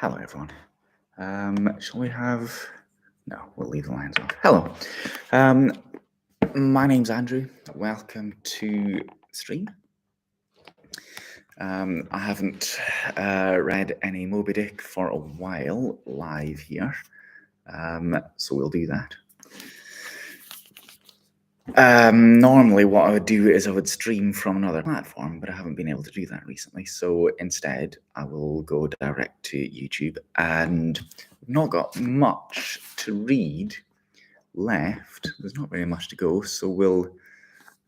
Hello, everyone. Shall we have... No, we'll leave the lines off. Hello. My name's Andrew. Welcome to stream. I haven't read any Moby Dick for a while live here, so we'll do that. Normally what I would do is I would stream from another platform, but I haven't been able to do that recently. So instead, I will go direct to YouTube, and I've not got much to read left. There's not very much to go, so we'll...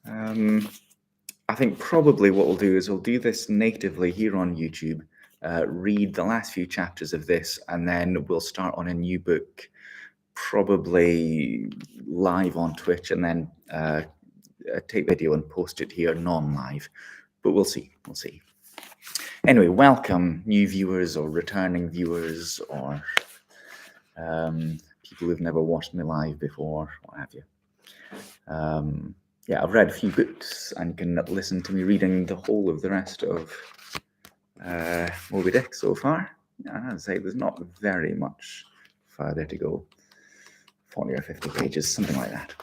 I think probably what we'll do is we'll do this natively here on YouTube, read the last few chapters of this, and then we'll start on a new book, probably live on Twitch, and then take video and post it here non-live, but we'll see. Anyway, welcome new viewers or returning viewers or people who've never watched me live before, what have you. Yeah, I've read a few books and you can listen to me reading the whole of the rest of Moby Dick so far. I'd say there's not very much further to go. 40 or 50 pages, something like that.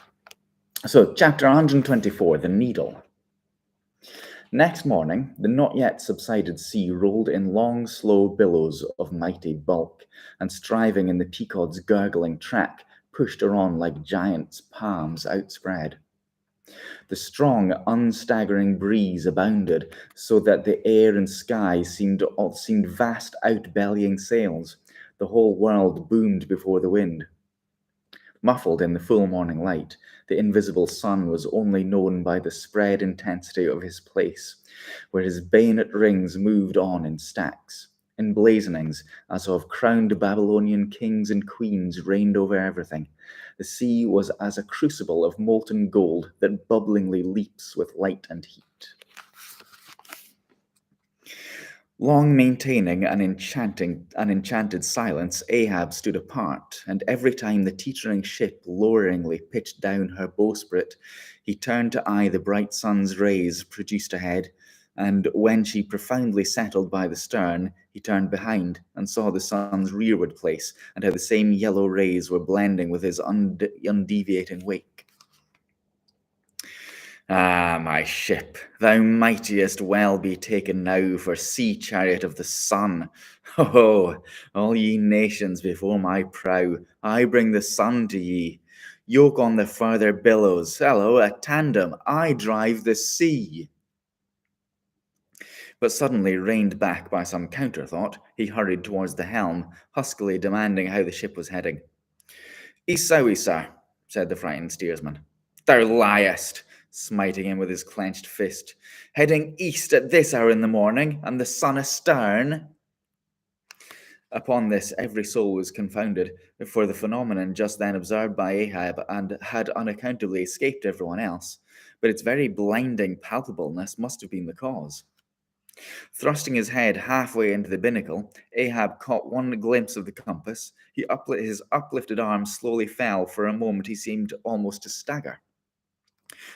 So, chapter 124, The Needle. Next morning, the not yet subsided sea rolled in long, slow billows of mighty bulk, and striving in the Pequod's gurgling track, pushed her on like giants' palms outspread. The strong, unstaggering breeze abounded, so that the air and sky seemed vast outbellying sails. The whole world boomed before the wind. Muffled in the full morning light, the invisible sun was only known by the spread intensity of his place, where his bayonet rings moved on in stacks. Emblazonings, as of crowned Babylonian kings and queens, reigned over everything. The sea was as a crucible of molten gold that bubblingly leaps with light and heat. Long maintaining an enchanted silence, Ahab stood apart, and every time the teetering ship loweringly pitched down her bowsprit, he turned to eye the bright sun's rays produced ahead, and when she profoundly settled by the stern, he turned behind and saw the sun's rearward place, and how the same yellow rays were blending with his undeviating wake. Ah, my ship, thou mightest well be taken now for sea chariot of the sun. Ho, all ye nations before my prow, I bring the sun to ye. Yoke on the further billows, hello, a tandem, I drive the sea. But suddenly reined back by some counterthought, he hurried towards the helm, huskily demanding how the ship was heading. East sowie, sir, said the frightened steersman. Thou liest, smiting him with his clenched fist. Heading east at this hour in the morning, and the sun astern? Upon this, every soul was confounded, for the phenomenon just then observed by Ahab and had unaccountably escaped everyone else, but its very blinding palpableness must have been the cause. Thrusting his head halfway into the binnacle, Ahab caught one glimpse of the compass. His uplifted arm slowly fell. For a moment he seemed almost to stagger.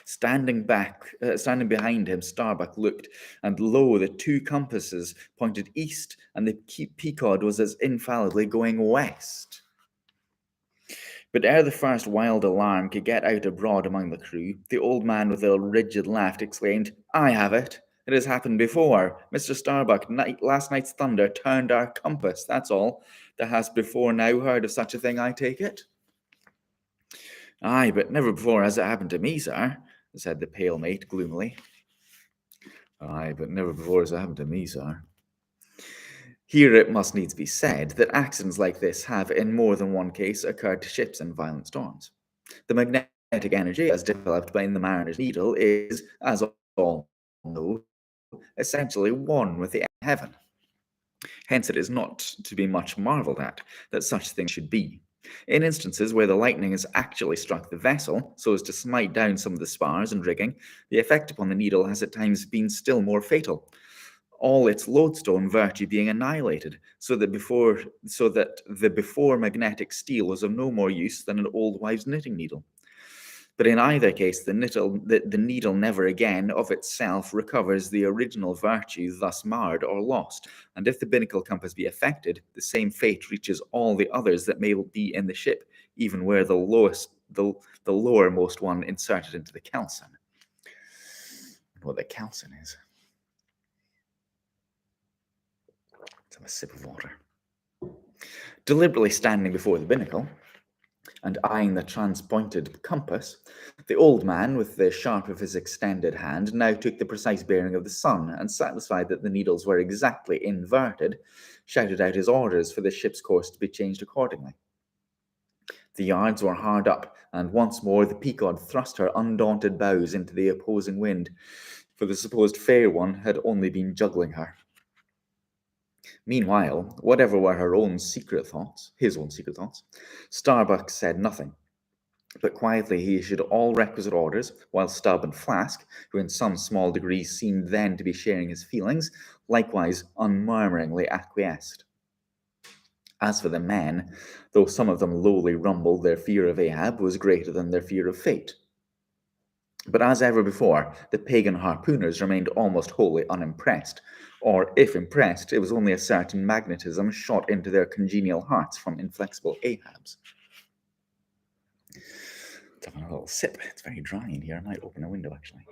Standing behind him, Starbuck looked, and lo, the two compasses pointed east, and the Pequod was as infallibly going west. But ere the first wild alarm could get out abroad among the crew, the old man with a rigid laugh exclaimed, I have it. It has happened before. Mr. Starbuck, last night's thunder turned our compass, that's all. Thou hast before now heard of such a thing, I take it? Aye, but never before has it happened to me, sir, said the pale mate gloomily. Aye, but never before has it happened to me, sir. Here it must needs be said that accidents like this have in more than one case occurred to ships in violent storms. The magnetic energy, as developed by the mariner's needle, is, as all know, essentially one with the heaven. Hence it is not to be much marvelled at that such things should be. In instances where the lightning has actually struck the vessel, so as to smite down some of the spars and rigging, the effect upon the needle has at times been still more fatal, all its lodestone virtue being annihilated, so that the before magnetic steel was of no more use than an old wives' knitting needle. But in either case, the needle never again of itself recovers the original virtue thus marred or lost. And if the binnacle compass be affected, the same fate reaches all the others that may be in the ship, even where the lowermost one inserted into the kelson. What the kelson is. Let's have a sip of water. Deliberately standing before the binnacle, and eyeing the transpointed compass, the old man, with the sharp of his extended hand, now took the precise bearing of the sun, and satisfied that the needles were exactly inverted, shouted out his orders for the ship's course to be changed accordingly. The yards were hard up, and once more the Pequod thrust her undaunted bows into the opposing wind, for the supposed fair one had only been juggling her. Meanwhile, whatever were his own secret thoughts, Starbuck said nothing, but quietly he issued all requisite orders, while Stubb and Flask, who in some small degree seemed then to be sharing his feelings, likewise unmurmuringly acquiesced. As for the men, though some of them lowly rumbled, their fear of Ahab was greater than their fear of fate. But as ever before, the pagan harpooners remained almost wholly unimpressed, or if impressed, it was only a certain magnetism shot into their congenial hearts from inflexible Ahab's. Let's have a little sip. It's very dry in here. I might open a window, actually.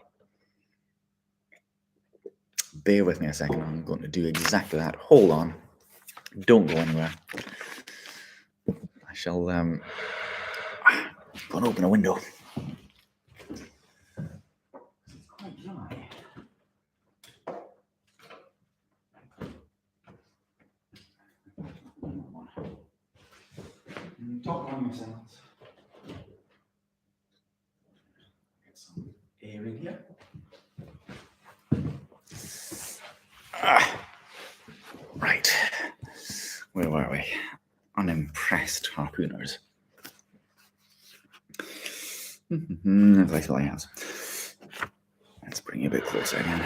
Bear with me a second. I'm going to do exactly that. Hold on. Don't go anywhere. I shall go and open a window. It's quite dry. Talk among yourselves. Get some air in here. Right. Where were we? Unimpressed harpooners. Let's bring you a bit closer again.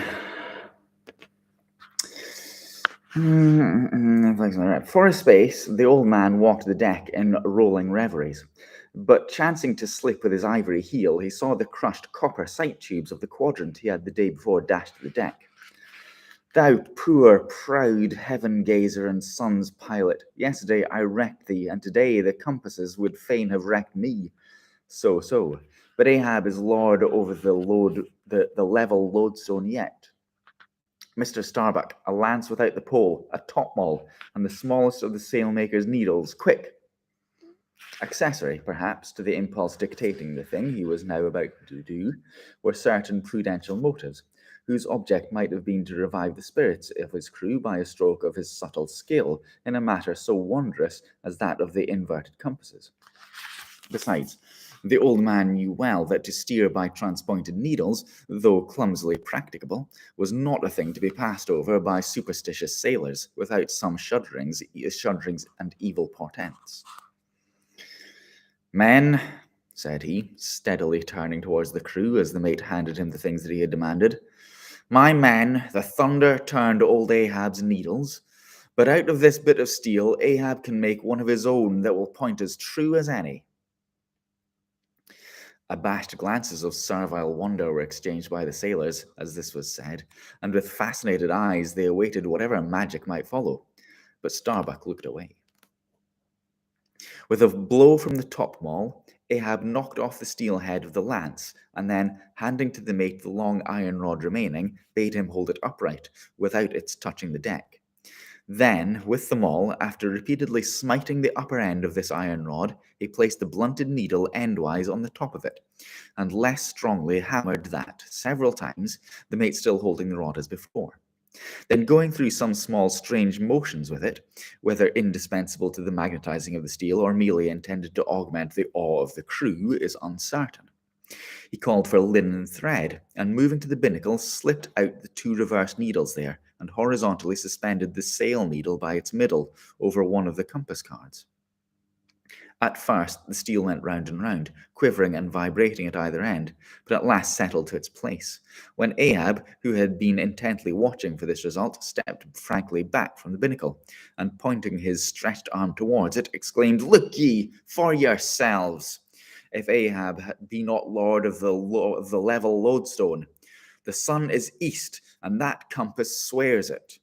For a space, the old man walked the deck in rolling reveries. But chancing to slip with his ivory heel, he saw the crushed copper sight tubes of the quadrant he had the day before dashed to the deck. Thou poor, proud heaven-gazer and sun's pilot, yesterday I wrecked thee, and today the compasses would fain have wrecked me. So. But Ahab is lord over the level lodestone yet. Mr. Starbuck, a lance without the pole, a topmaul, and the smallest of the sailmaker's needles, quick! Accessory, perhaps, to the impulse dictating the thing he was now about to do, were certain prudential motives, whose object might have been to revive the spirits of his crew by a stroke of his subtle skill in a matter so wondrous as that of the inverted compasses. Besides, the old man knew well that to steer by transpointed needles, though clumsily practicable, was not a thing to be passed over by superstitious sailors without some shudderings and evil portents. Men, said he, steadily turning towards the crew as the mate handed him the things that he had demanded, my men, the thunder turned old Ahab's needles, but out of this bit of steel Ahab can make one of his own that will point as true as any. Abashed glances of servile wonder were exchanged by the sailors as this was said, and with fascinated eyes they awaited whatever magic might follow. But Starbuck looked away. With a blow from the topmaul, Ahab knocked off the steel head of the lance, and then, handing to the mate the long iron rod remaining, bade him hold it upright, without its touching the deck. Then, with the maul, after repeatedly smiting the upper end of this iron rod, he placed the blunted needle endwise on the top of it, and less strongly hammered that, several times, the mate still holding the rod as before. Then going through some small strange motions with it, whether indispensable to the magnetizing of the steel or merely intended to augment the awe of the crew, is uncertain. He called for linen thread, and moving to the binnacle, slipped out the two reversed needles there, and horizontally suspended the sail needle by its middle over one of the compass cards. At first, the steel went round and round, quivering and vibrating at either end, but at last settled to its place, when Ahab, who had been intently watching for this result, stepped frankly back from the binnacle, and pointing his stretched arm towards it, exclaimed, Look ye, for yourselves! if Ahab be not lord of the level lodestone. The sun is east, and that compass swears it.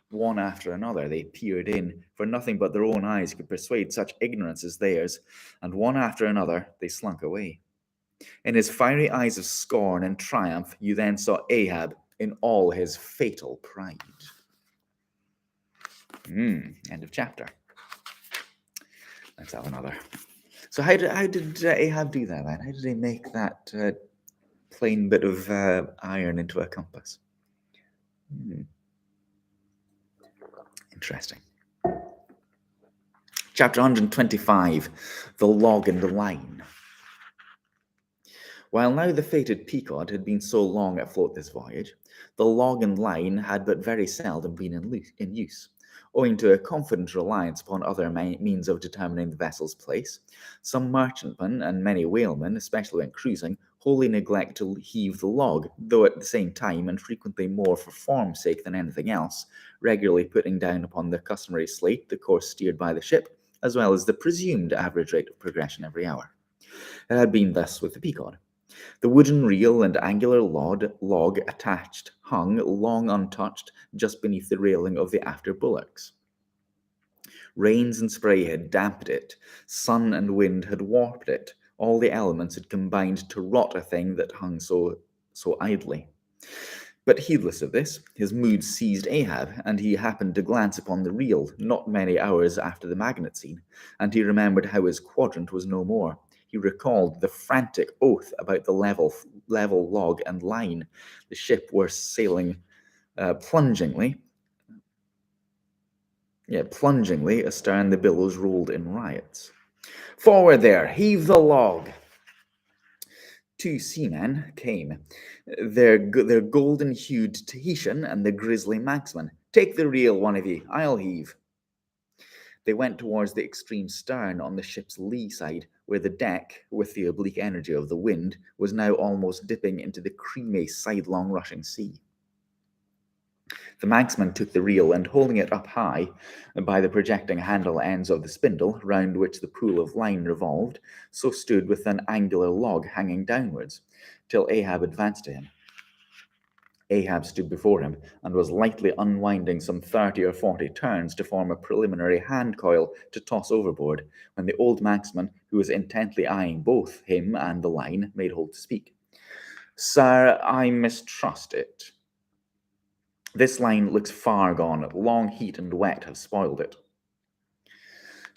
One after another they peered in, for nothing but their own eyes could persuade such ignorance as theirs, and one after another they slunk away. In his fiery eyes of scorn and triumph, you then saw Ahab in all his fatal pride. End of chapter. Let's have another. So how did Ahab do that, then? How did he make that plain bit of iron into a compass? Interesting. Chapter 125, The Log and the Line. While now the fated Pequod had been so long afloat this voyage, the log and line had but very seldom been in use, owing to a confident reliance upon other means of determining the vessel's place. Some merchantmen and many whalemen, especially when cruising, wholly neglect to heave the log, though at the same time, and frequently more for form's sake than anything else, regularly putting down upon the customary slate the course steered by the ship, as well as the presumed average rate of progression every hour. It had been thus with the Pequod. The wooden reel and angular log attached hung, long untouched, just beneath the railing of the after bulwarks. Rains and spray had damped it, sun and wind had warped it, all the elements had combined to rot a thing that hung so idly. But heedless of this, his mood seized Ahab, and he happened to glance upon the reel not many hours after the magnet scene, and he remembered how his quadrant was no more. He recalled the frantic oath about the level log and line. The ship were sailing plungingly astern. The billows rolled in riots. "Forward there, heave the log!" Two seamen came, their golden-hued Tahitian and the grizzly marksman. "Take the reel, one of ye, I'll heave." They went towards the extreme stern on the ship's lee side, where the deck, with the oblique energy of the wind, was now almost dipping into the creamy, sidelong rushing sea. The marksman took the reel, and holding it up high by the projecting handle ends of the spindle, round which the pool of line revolved, so stood with an angular log hanging downwards, till Ahab advanced to him. Ahab stood before him, and was lightly unwinding some 30 or 40 turns to form a preliminary hand coil to toss overboard, when the old marksman, who was intently eyeing both him and the line, made hold to speak. "Sir, I mistrust it. This line looks far gone. Long heat and wet have spoiled it."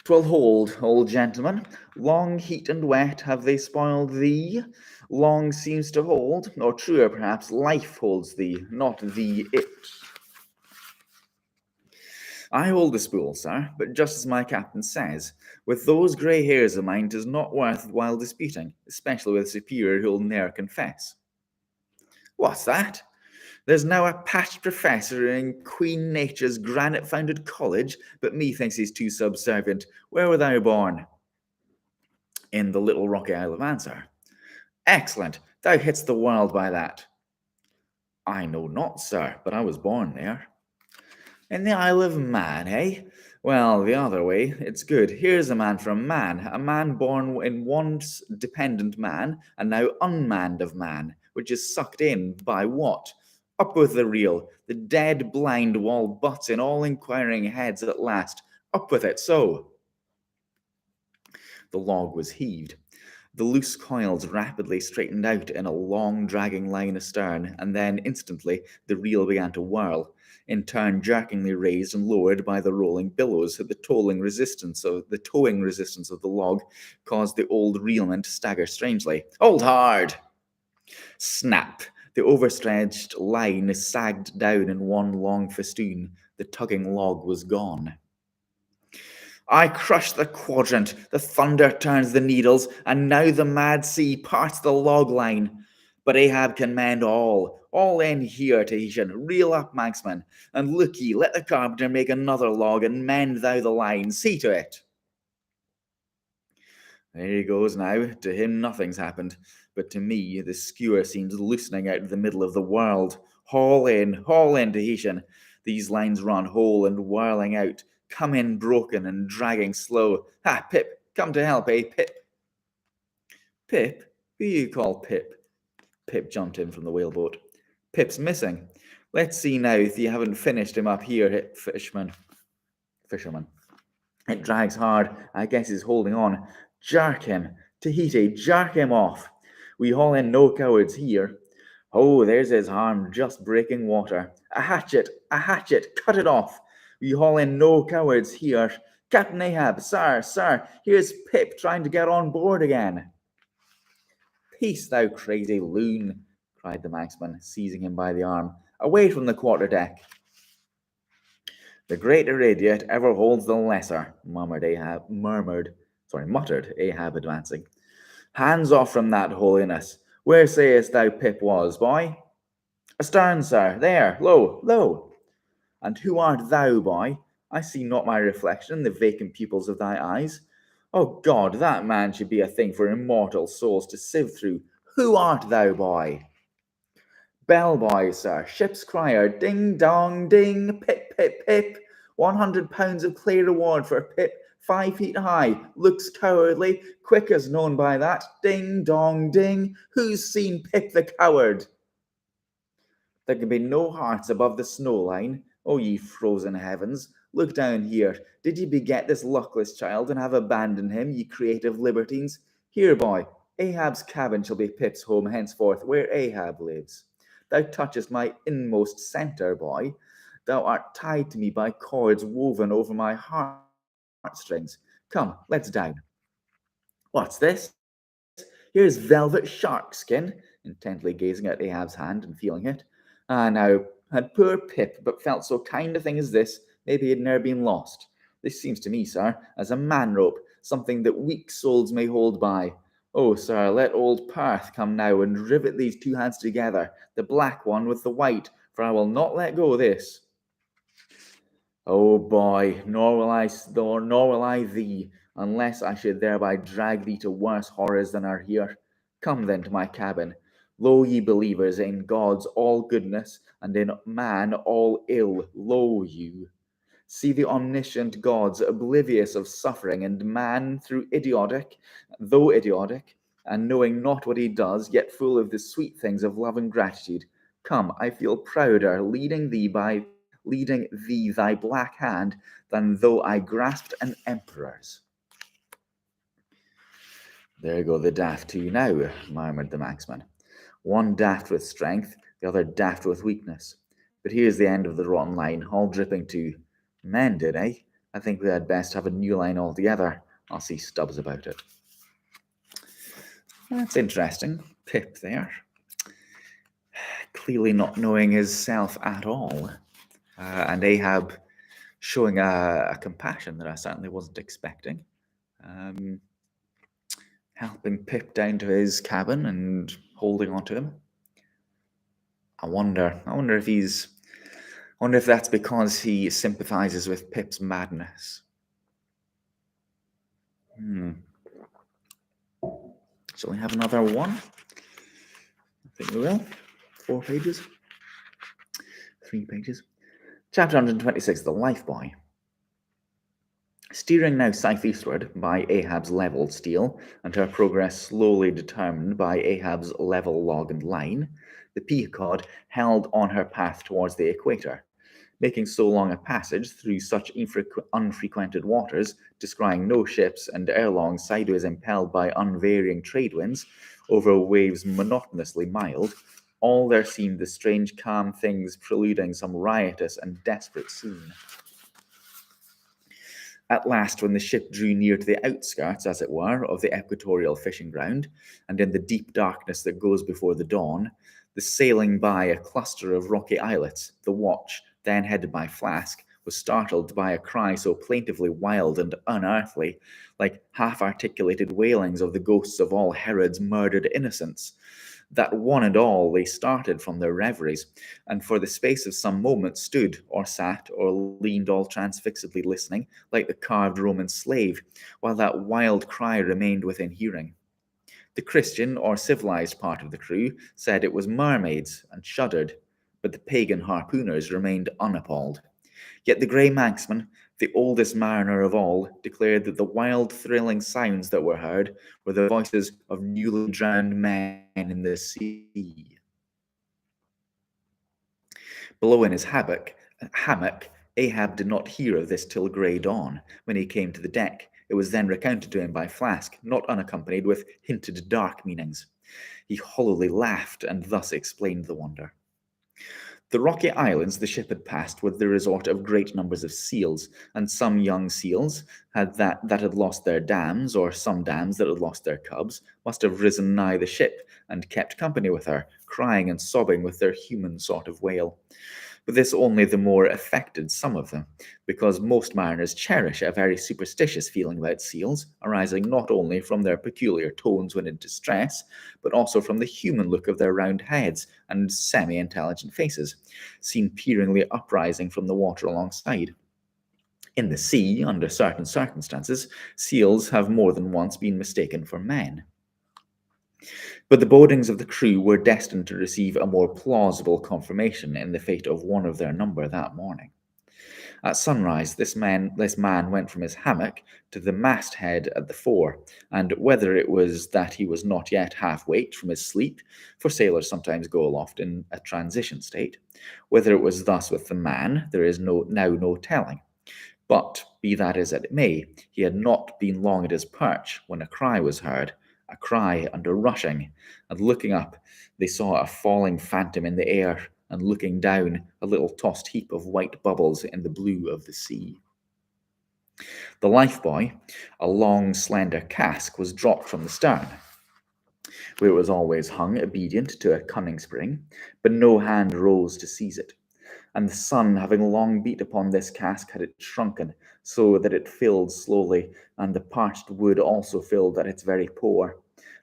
"'Twill hold, old gentleman. Long heat and wet, have they spoiled thee? Long seems to hold, or truer perhaps, life holds thee, not thee it." "I hold the spool, sir, but just as my captain says, with those grey hairs of mine 'tis not worth while disputing, especially with a superior who'll ne'er confess." "What's that? There's now a patched professor in Queen Nature's granite-founded college, but methinks he's too subservient. Where were thou born?" "In the little rocky Isle of Man, sir." "Excellent. Thou hitst the world by that." "I know not, sir, but I was born there." "In the Isle of Man, eh? Well, the other way, it's good. Here's a man from Man, a man born in once dependent man, and now unmanned of man, which is sucked in by what? Up with the reel. The dead blind wall butts in all inquiring heads at last. Up with it, so." The log was heaved. The loose coils rapidly straightened out in a long, dragging line astern, and then instantly the reel began to whirl, in turn jerkingly raised and lowered by the rolling billows. The towing resistance of the log caused the old reelman to stagger strangely. "Hold hard!" Snap! The overstretched line sagged down in one long festoon. The tugging log was gone. "I crush the quadrant, the thunder turns the needles, and now the mad sea parts the log line. But Ahab can mend all. All in here, Tahitian. Reel up, marksman, and look ye, let the carpenter make another log, and mend thou the line. See to it." There he goes now. To him nothing's happened, but to me the skewer seems loosening out of the middle of the world. Haul in, Tahitian. These lines run whole and whirling out. Come in broken and dragging slow. Ha, Pip, come to help, eh, Pip? Pip? Who you call Pip? Pip jumped in from the whaleboat. Pip's missing. Let's see now if you haven't finished him up here, fisherman. It drags hard. I guess he's holding on. Jerk him. Tahiti, jerk him off. We haul in no cowards here. Oh, there's his arm just breaking water. A hatchet, cut it off. We haul in no cowards here. Captain Ahab, sir, here's Pip trying to get on board again. Peace, thou crazy loon, cried the marksman, seizing him by the arm. Away from the quarterdeck. The greater idiot ever holds the lesser, muttered Ahab, advancing. Hands off from that holiness. Where sayest thou Pip was, boy? Astern, sir, there, lo. And who art thou, boy? I see not my reflection in the vacant pupils of thy eyes. Oh God, that man should be a thing for immortal souls to sieve through. Who art thou, boy? Bellboy, sir, ship's crier, ding dong ding, pip pip pip. £100 of clay reward for Pip, 5 feet high, looks cowardly, quick as known by that. Ding dong ding, who's seen Pip the coward? There can be no hearts above the snow line. O ye frozen heavens, look down here. Did ye beget this luckless child and have abandoned him, ye creative libertines? Here, boy, Ahab's cabin shall be Pip's home henceforth, where Ahab lives. Thou touchest my inmost centre, boy. Thou art tied to me by cords woven over my heartstrings. Come, let's down. What's this? Here's velvet shark skin, intently gazing at Ahab's hand and feeling it. Ah, now, had poor Pip but felt so kind a thing as this, maybe he'd ne'er been lost. This seems to me, sir, as a man-rope, something that weak souls may hold by. Oh, sir, let old Perth come now and rivet these two hands together, the black one with the white, for I will not let go this. Oh, boy, nor will I thee, unless I should thereby drag thee to worse horrors than are here. Come then to my cabin. Lo, ye believers in God's all goodness, and in man all ill, lo you. See the omniscient gods oblivious of suffering, and man though idiotic, and knowing not what he does, yet full of the sweet things of love and gratitude. Come, I feel prouder leading thee thy black hand than though I grasped an emperor's. There go the daft two now, murmured the marksman. One daft with strength, the other daft with weakness. But here's the end of the rotten line, all dripping to mended, eh? I think we had best have a new line altogether. I'll see Stubbs about it. That's interesting. Pip there. Clearly not knowing himself at all. And Ahab showing a compassion that I certainly wasn't expecting. Helping Pip down to his cabin and holding on to him. I wonder if that's because he sympathizes with Pip's madness. Shall we have another one? I think we will. 4 pages. 3 pages. Chapter 126, The Lifebuoy. Steering now southeastward by Ahab's level steel, and her progress slowly determined by Ahab's level log and line, the Pequod held on her path towards the equator, making so long a passage through such unfrequented waters, descrying no ships, and ere long sideways impelled by unvarying trade winds over waves monotonously mild, all there seemed the strange calm things preluding some riotous and desperate scene. At last, when the ship drew near to the outskirts, as it were, of the equatorial fishing ground, and in the deep darkness that goes before the dawn, the sailing by a cluster of rocky islets, the watch, then headed by Flask, was startled by a cry so plaintively wild and unearthly, like half-articulated wailings of the ghosts of all Herod's murdered innocents, that one and all they started from their reveries, and for the space of some moments stood, or sat, or leaned all transfixedly listening, like the carved Roman slave, while that wild cry remained within hearing. The Christian or civilized part of the crew said it was mermaids, and shuddered, but the pagan harpooners remained unappalled. Yet the grey marksman, The oldest mariner of all declared that the wild, thrilling sounds that were heard were the voices of newly drowned men in the sea. Below in his hammock, Ahab did not hear of this till grey dawn, when he came to the deck. It was then recounted to him by Flask, not unaccompanied with hinted dark meanings. He hollowly laughed, and thus explained the wonder. The rocky islands the ship had passed were the resort of great numbers of seals, and some young seals that had lost their dams, or some dams that had lost their cubs, must have risen nigh the ship and kept company with her, crying and sobbing with their human sort of wail. But this only the more affected some of them, because most mariners cherish a very superstitious feeling about seals, arising not only from their peculiar tones when in distress, but also from the human look of their round heads and semi-intelligent faces, seen peeringly uprising from the water alongside. In the sea, under certain circumstances, seals have more than once been mistaken for men. But the bodings of the crew were destined to receive a more plausible confirmation in the fate of one of their number that morning. At sunrise, this man went from his hammock to the masthead at the fore, and whether it was that he was not yet half waked from his sleep, for sailors sometimes go aloft in a transition state, whether it was thus with the man, there is now no telling. But, be that as it may, he had not been long at his perch when a cry was heard, a cry and a rushing, and looking up, they saw a falling phantom in the air, and looking down, a little tossed heap of white bubbles in the blue of the sea. The lifebuoy, a long, slender cask, was dropped from the stern, where it was always hung, obedient to a cunning spring, but no hand rose to seize it. And the sun, having long beat upon this cask, had it shrunken, so that it filled slowly, and the parched wood also filled at its very pore.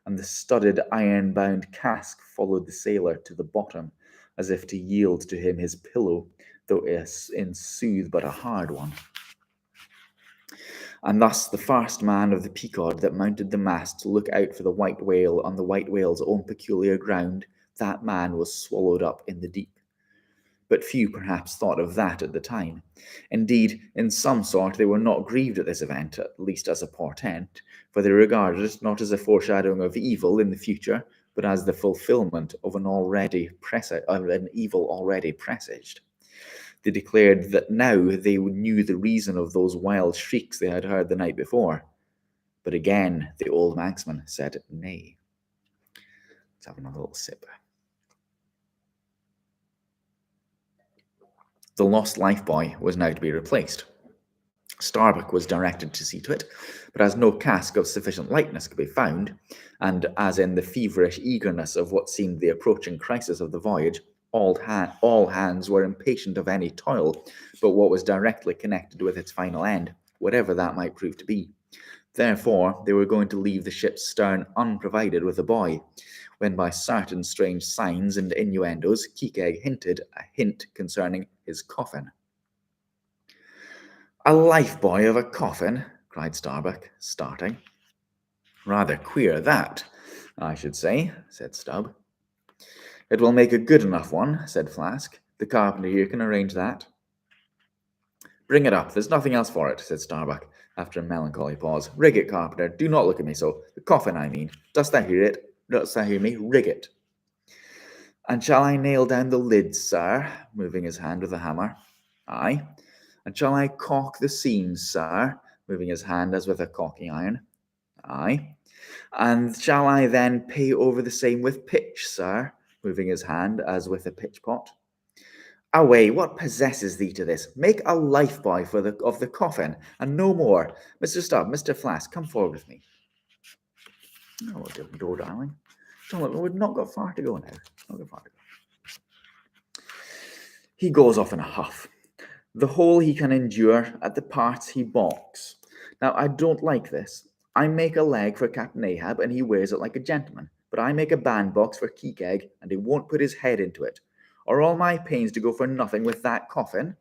And the studded iron-bound cask followed the sailor to the bottom, as if to yield to him his pillow, though in sooth but a hard one. And thus the first man of the Pequod that mounted the mast to look out for the white whale on the white whale's own peculiar ground, that man was swallowed up in the deep. But few perhaps thought of that at the time. Indeed, in some sort they were not grieved at this event, at least as a portent, for they regarded it not as a foreshadowing of evil in the future, but as the fulfillment of an evil already presaged. They declared that now they knew the reason of those wild shrieks they had heard the night before. But again, the old Manxman said nay. Let's have another little sip. The lost lifebuoy was now to be replaced. Starbuck was directed to see to it, but as no cask of sufficient lightness could be found, and as in the feverish eagerness of what seemed the approaching crisis of the voyage, all hands were impatient of any toil but what was directly connected with its final end, whatever that might prove to be. Therefore, they were going to leave the ship's stern unprovided with a buoy, when by certain strange signs and innuendos, Keekeg hinted a hint concerning his coffin. "A lifebuoy of a coffin?" cried Starbuck, starting. "Rather queer that, I should say," said Stubb. "It will make a good enough one," said Flask. "The carpenter here can arrange that." "Bring it up, there's nothing else for it," said Starbuck, after a melancholy pause. "Rig it, carpenter, do not look at me so. The coffin, I mean. Dost thou hear it? Dost thou hear me? Rig it." "And shall I nail down the lid, sir?" moving his hand with the hammer. "Aye." "And shall I caulk the seams, sir?" moving his hand as with a caulking iron. "Aye." "And shall I then pay over the same with pitch, sir?" moving his hand as with a pitch pot. "Away, what possesses thee to this? Make a lifebuoy of the coffin, and no more. Mr. Stubb, Mr. Flask, come forward with me. Oh, open door, darling. Don't look, we've not got far to go now. Not got far to go. He goes off in a huff. The whole he can endure, at the parts he balks. Now, I don't like this. I make a leg for Captain Ahab, and he wears it like a gentleman. But I make a bandbox for Keekeg, and he won't put his head into it. Are all my pains to go for nothing with that coffin?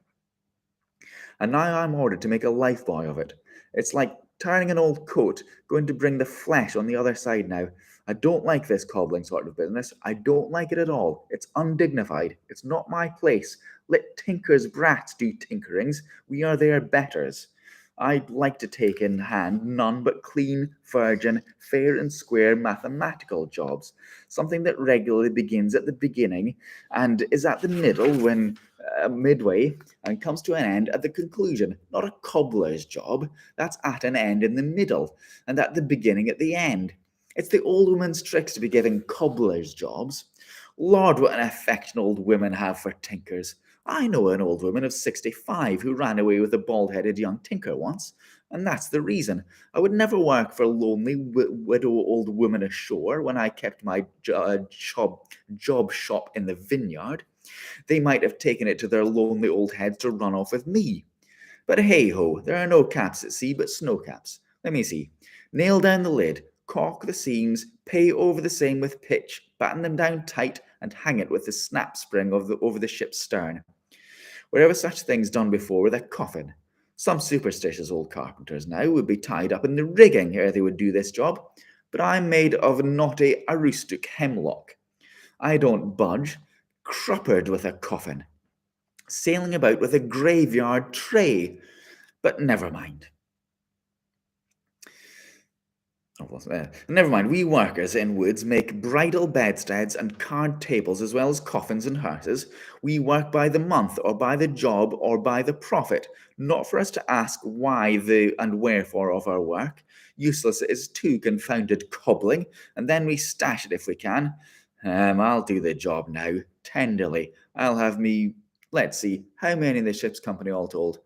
And now I'm ordered to make a lifebuoy of it. It's like turning an old coat, going to bring the flesh on the other side now. I don't like this cobbling sort of business. I don't like it at all. It's undignified. It's not my place. Let tinkers' brats do tinkerings. We are their betters. I'd like to take in hand none but clean, virgin, fair and square mathematical jobs. Something that regularly begins at the beginning and is at the middle when midway and comes to an end at the conclusion. Not a cobbler's job. That's at an end in the middle and at the beginning at the end. It's the old woman's tricks to be giving cobblers jobs. Lord, what an affection old women have for tinkers. I know an old woman of 65 who ran away with a bald-headed young tinker once, and that's the reason. I would never work for a lonely widow old woman ashore when I kept my job shop in the vineyard. They might have taken it to their lonely old heads to run off with me. But hey-ho, there are no caps at sea but snow caps. Let me see. Nail down the lid, caulk the seams, pay over the same with pitch, batten them down tight, and hang it with the snap spring over the ship's stern. Wherever such things done before with a coffin. Some superstitious old carpenters now would be tied up in the rigging ere they would do this job, but I'm made of knotty aroostook hemlock. I don't budge, cruppered with a coffin, sailing about with a graveyard tray, but never mind. Never mind, we workers in woods make bridal bedsteads and card tables as well as coffins and hearses. We work by the month or by the job or by the profit, not for us to ask why the and wherefore of our work. Useless is too confounded cobbling, and then we stash it if we can. I'll do the job now, tenderly. I'll have me, let's see, how many in the ship's company all told?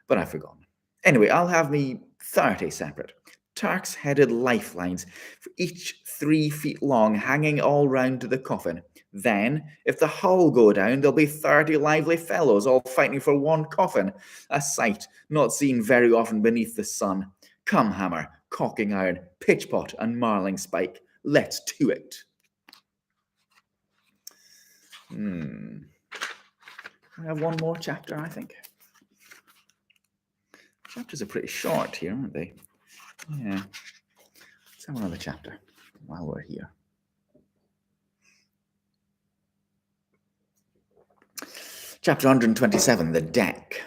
But I've forgotten. Anyway, I'll have me 30 separate. Turk's-headed lifelines, for each 3 feet long, hanging all round to the coffin. Then, if the hull go down, there'll be 30 lively fellows all fighting for one coffin, a sight not seen very often beneath the sun. Come, hammer, caulking iron, pitchpot, and marling spike, let's to it. I have one more chapter, I think. Chapters are pretty short here, aren't they? Yeah. Let's have another chapter while we're here. Chapter 127, The Deck.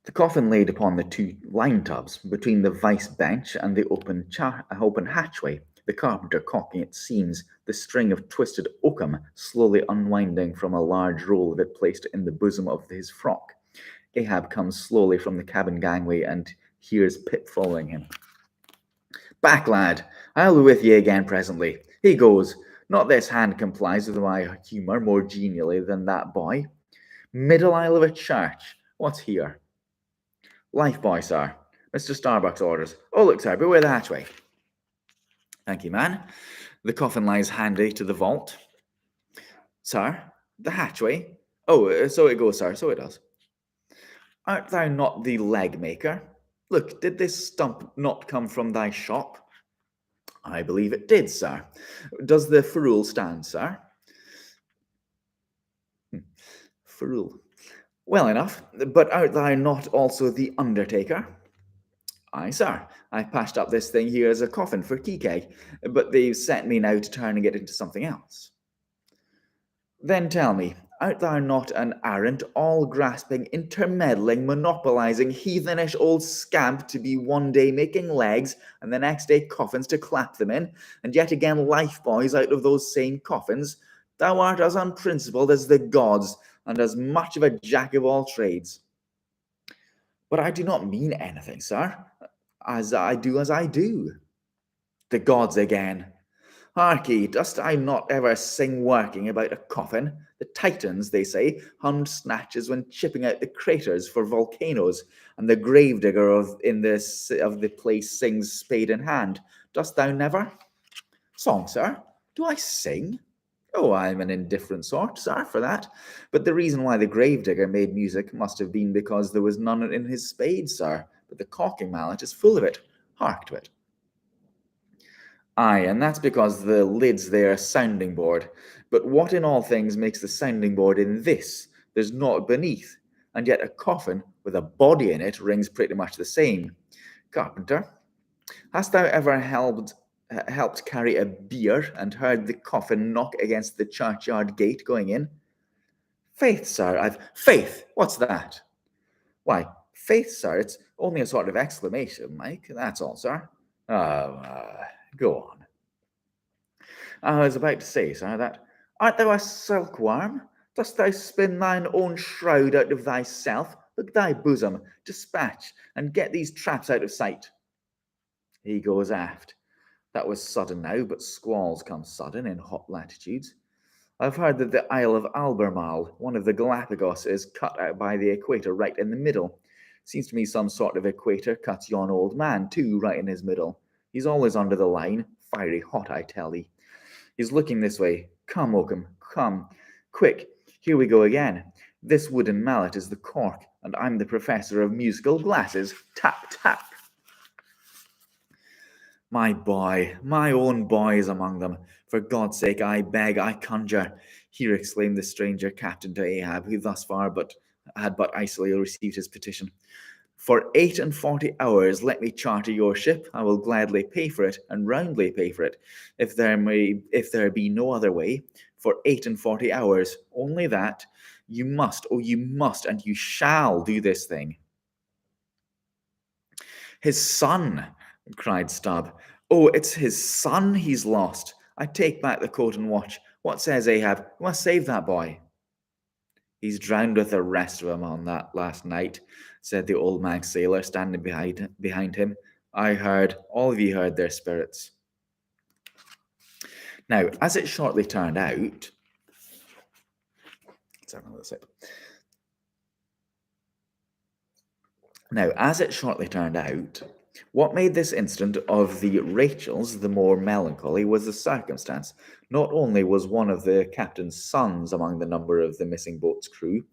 The coffin laid upon the 2 lime tubs, between the vice bench and the open hatchway, the carpenter caulking its seams, the string of twisted oakum slowly unwinding from a large roll of it placed in the bosom of his frock. Ahab comes slowly from the cabin gangway and hears Pip following him. Back, lad. I'll be with ye again presently. He goes. Not this hand complies with my humour more genially than that boy. Middle aisle of a church. What's here? Life boy, sir. Mr. Starbuck's orders. Oh, look, sir, beware the hatchway. Thank you, man. The coffin lies handy to the vault. Sir, the hatchway? Oh, so it goes, sir, so it does. Art thou not the leg maker? Look, did this stump not come from thy shop? I believe it did, sir. Does the ferrule stand, sir? Ferrule. Well enough, but art thou not also the undertaker? Aye, sir. I patched up this thing here as a coffin for tea cake, but they've sent me now to turning it into something else. Then tell me, art thou not an arrant, all-grasping, intermeddling, monopolizing, heathenish old scamp to be one day making legs and the next day coffins to clap them in, and yet again life boys out of those same coffins? Thou art as unprincipled as the gods, and as much of a jack of all trades. But I do not mean anything, sir. As I do. The gods again. Harkee, dost thou not ever sing working about a coffin? The Titans, they say, hummed snatches when chipping out the craters for volcanoes, and the gravedigger of the place sings spade in hand. Dost thou never? Song, sir? Do I sing? Oh, I'm an indifferent sort, sir, for that. But the reason why the gravedigger made music must have been because there was none in his spade, sir. But the caulking mallet is full of it. Hark to it. Aye, and that's because the lid's there a sounding board. But what in all things makes the sounding board in this? There's naught beneath, and yet a coffin with a body in it rings pretty much the same. Carpenter, Hast thou ever helped carry a bier and heard the coffin knock against the churchyard gate going in? Faith, sir, Faith, what's that? Why, faith, sir, it's only a sort of exclamation, Mike, that's all, sir. Oh, go on. I was about to say, sir, that art thou a silkworm? Dost thou spin thine own shroud out of thyself? Look thy bosom, dispatch, and get these traps out of sight. He goes aft. That was sudden now, but squalls come sudden in hot latitudes. I've heard that the Isle of Albemarle, one of the Galapagos, is cut out by the equator right in the middle. Seems to me some sort of equator cuts yon old man, too, right in his middle. He's always under the line, fiery hot, I tell thee. He's looking this way. Come, Oakham, come. Quick, here we go again. This wooden mallet is the cork, and I'm the professor of musical glasses. Tap, tap. My boy, my own boy is among them. For God's sake, I beg, I conjure. Here exclaimed the stranger captain to Ahab, who thus far had but icily received his petition. For 48 hours let me charter your ship. I will gladly pay for it, and roundly pay for it, if there be no other way. For 48 hours, only that, you must, and you shall do this thing. His son, cried Stubb. Oh, it's his son he's lost. I take back the coat and watch. What says Ahab? We must save that boy. He's drowned with the rest of them on that last night, said the old Manx sailor, standing behind him. I heard, all of you heard their spirits. Now, as it shortly turned out, what made this incident of the Rachels the more melancholy was the circumstance. Not only was one of the captain's sons among the number of the missing boat's crew,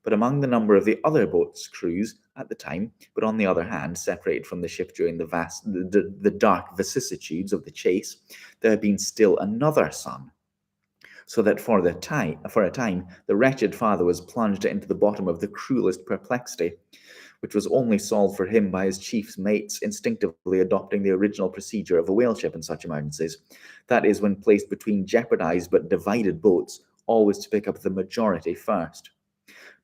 but among the number of the other boat's crews at the time, but on the other hand, separated from the ship during the dark vicissitudes of the chase, there had been still another son. So that for a time, the wretched father was plunged into the bottom of the cruelest perplexity, which was only solved for him by his chief's mates instinctively adopting the original procedure of a whale ship in such emergencies. That is, when placed between jeopardized but divided boats, always to pick up the majority first.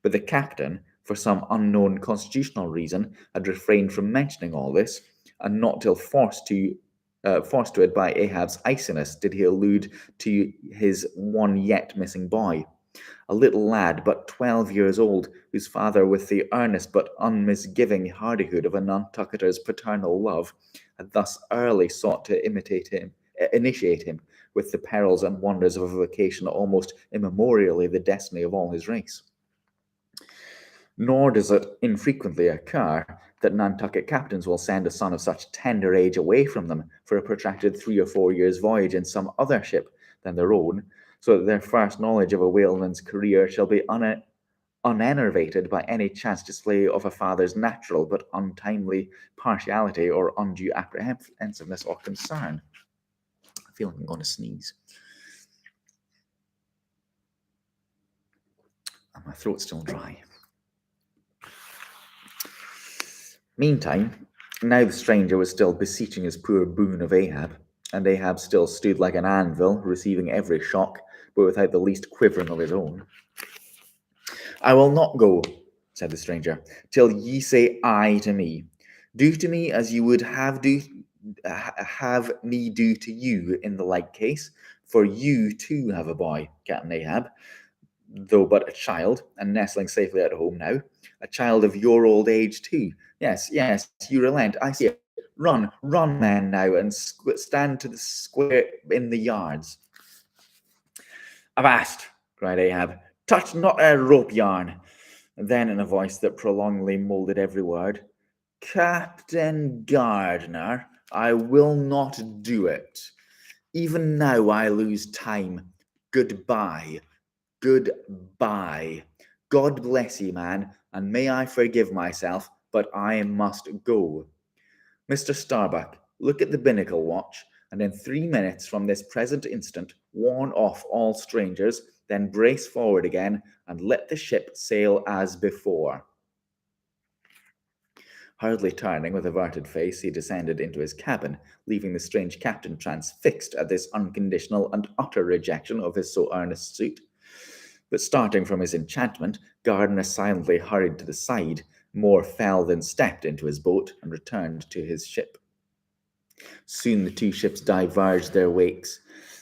But the captain, for some unknown constitutional reason, had refrained from mentioning all this, and not till forced to it by Ahab's iciness did he allude to his one yet missing boy, a little lad but 12 years old, whose father, with the earnest but unmisgiving hardihood of a Nantucketer's paternal love, had thus early sought to initiate him with the perils and wonders of a vocation almost immemorially the destiny of all his race. Nor does it infrequently occur that Nantucket captains will send a son of such tender age away from them for a protracted 3 or 4 years' voyage in some other ship than their own, so that their first knowledge of a whaleman's career shall be unenervated by any chance display of a father's natural but untimely partiality or undue apprehensiveness or concern. I feel like I'm going to sneeze. And my throat's still dry. Meantime, now the stranger was still beseeching his poor boon of Ahab, and Ahab still stood like an anvil, receiving every shock, but without the least quivering of his own. I will not go, said the stranger, till ye say aye to me. Do to me as you would have me do to you in the like case, for you too have a boy, Captain Ahab, though but a child, and nestling safely at home now, a child of your old age too. Yes, you relent, I see it. Run, man, now, and stand to the square in the yards. Avast, cried Ahab, touch not a rope yarn. And then, in a voice that prolongedly moulded every word, Captain Gardner, I will not do it. Even now I lose time. Goodbye. God bless you, man, and may I forgive myself, but I must go. Mr. Starbuck, look at the binnacle watch, and in 3 minutes from this present instant, warn off all strangers, then brace forward again, and let the ship sail as before. Hardly turning with averted face, he descended into his cabin, leaving the strange captain transfixed at this unconditional and utter rejection of his so earnest suit. But starting from his enchantment, Gardiner silently hurried to the side, more fell than stepped into his boat, and returned to his ship. Soon the two ships diverged their wakes,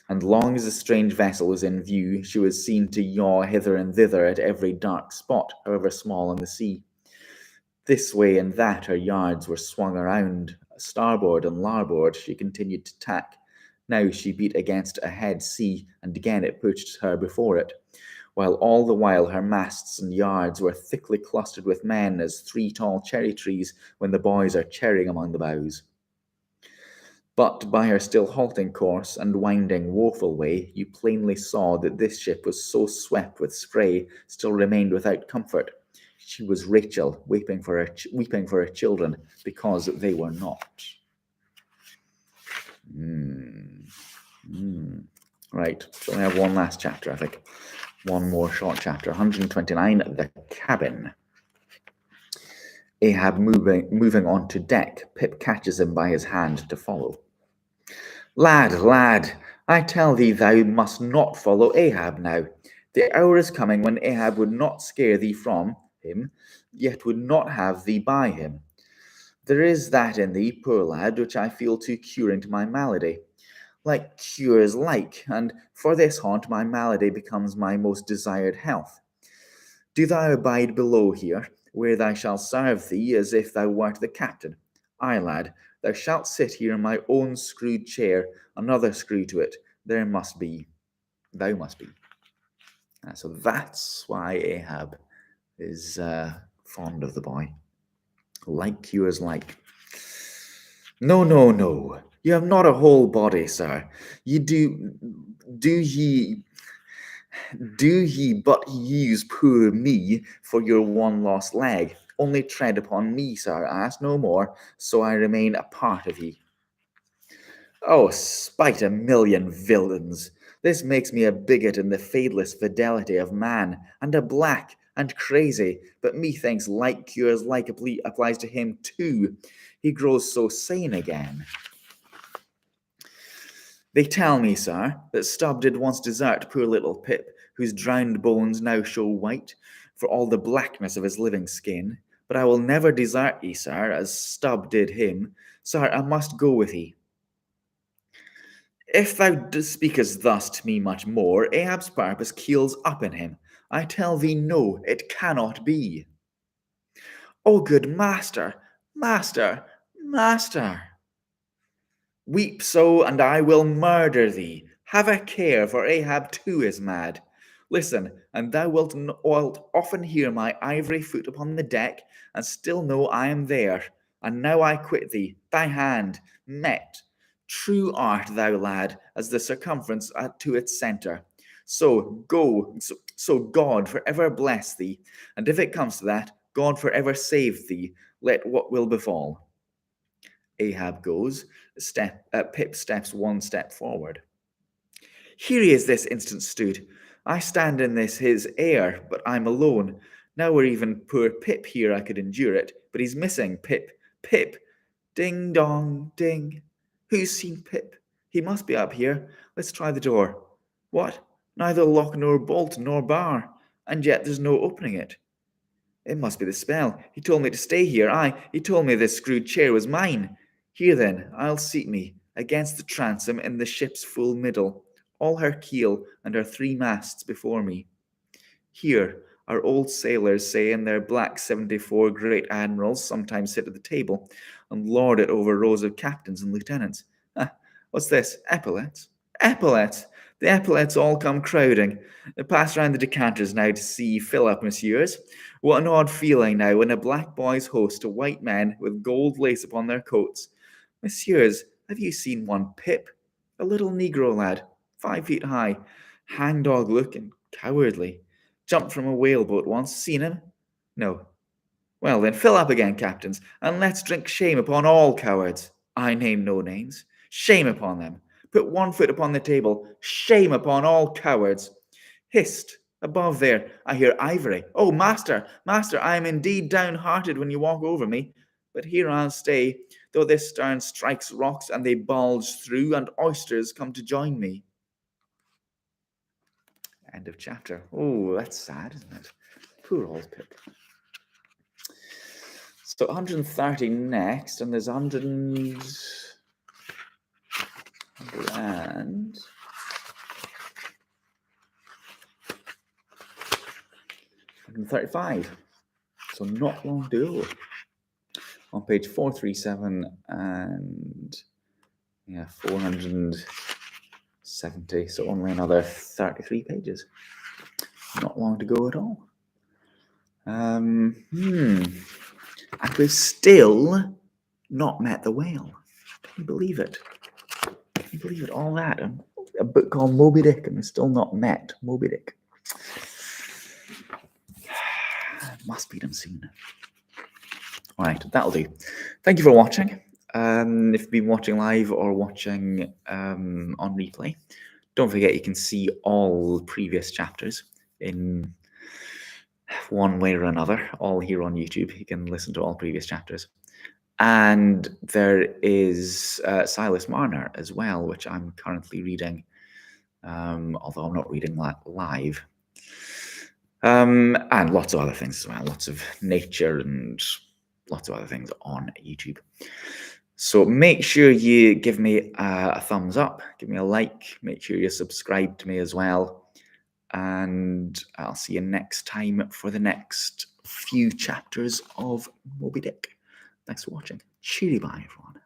and long as the strange vessel was in view, she was seen to yaw hither and thither at every dark spot, however small in the sea. This way and that her yards were swung around. Starboard and larboard she continued to tack. Now she beat against a head sea, and again it pushed her before it, while all the while her masts and yards were thickly clustered with men as 3 tall cherry trees when the boys are cherrying among the boughs. But by her still halting course and winding woeful way, you plainly saw that this ship was so swept with spray, still remained without comfort. She was Rachel, weeping for her children, because they were not. Right, so we have one last chapter, I think. One more short chapter, 129, The Cabin. Ahab moving on to deck, Pip catches him by his hand to follow. Lad, lad, I tell thee thou must not follow Ahab now. The hour is coming when Ahab would not scare thee from him, yet would not have thee by him. There is that in thee, poor lad, which I feel to cure into my malady. Like cures like, and for this haunt my malady becomes my most desired health. Do thou abide below here, where thou shalt serve thee as if thou wert the captain. Ay, lad, thou shalt sit here in my own screwed chair, another screw to it. Thou must be. So that's why Ahab is fond of the boy. Like cures like. No, no, no. You have not a whole body, sir. You do ye but use poor me for your one lost leg? Only tread upon me, sir, ask no more, so I remain a part of ye. Oh, spite a million villains! This makes me a bigot in the fadeless fidelity of man, and a black and crazy, but methinks like cures like applies to him too. He grows so sane again. They tell me, sir, that Stubb did once desert poor little Pip, whose drowned bones now show white, for all the blackness of his living skin. But I will never desert ye, sir, as Stubb did him. Sir, I must go with ye. If thou speakest thus to me much more, Ahab's purpose keels up in him. I tell thee no, it cannot be. O good master, master, master! Weep so, and I will murder thee. Have a care, for Ahab too is mad. Listen, and thou wilt often hear my ivory foot upon the deck, and still know I am there. And now I quit thee, thy hand, met. True art thou, lad, as the circumference to its centre. So go, so God for ever bless thee, and if it comes to that, God for ever save thee, let what will befall. Ahab goes. Pip steps one step forward. Here he is this instant stood. I stand in this his air, but I'm alone. Now were even poor Pip here I could endure it, but he's missing. Pip, Pip, ding dong, ding. Who's seen Pip? He must be up here. Let's try the door. What? Neither lock nor bolt nor bar, and yet there's no opening it. It must be the spell. He told me to stay here. Aye, he told me this screwed chair was mine. Here then, I'll seat me against the transom in the ship's full middle, all her keel and her 3 masts before me. Here, our old sailors say in their black 74 great admirals sometimes sit at the table and lord it over rows of captains and lieutenants. What's this? Epaulets? Epaulets! The epaulets all come crowding. Pass round the decanters now to see fill up, messieurs. What an odd feeling now when a black boy's host to white men with gold lace upon their coats. Messieurs, have you seen one Pip? A little negro lad, 5 feet high, hangdog looking, cowardly. Jumped from a whaleboat once. Seen him? No. Well then, fill up again, captains, and let's drink shame upon all cowards. I name no names. Shame upon them. Put 1 foot upon the table. Shame upon all cowards. Hist! Above there, I hear ivory. Oh, master, master, I am indeed downhearted when you walk over me. but here I'll stay, though this stern strikes rocks and they bulge through, and oysters come to join me. End of chapter. Oh, that's sad, isn't it? Poor old Pip. So 130 next, and there's 135. So not long to go. On page 437 and 470. So only another 33 pages. Not long to go at all. And we've still not met the whale. Can you believe it? Can you believe it? All that. And a book called Moby Dick, and we've still not met Moby Dick. Must beat him soon. All right, that'll do. Thank you for watching. If you've been watching live or watching on replay, don't forget you can see all previous chapters in one way or another, all here on YouTube. You can listen to all previous chapters. And there is Silas Marner as well, which I'm currently reading, although I'm not reading that live. And lots of other things as well, lots of nature and lots of other things on YouTube. So make sure you give me a thumbs up, give me a like, make sure you subscribe to me as well. And I'll see you next time for the next few chapters of Moby Dick. Thanks for watching. Cheery bye, everyone.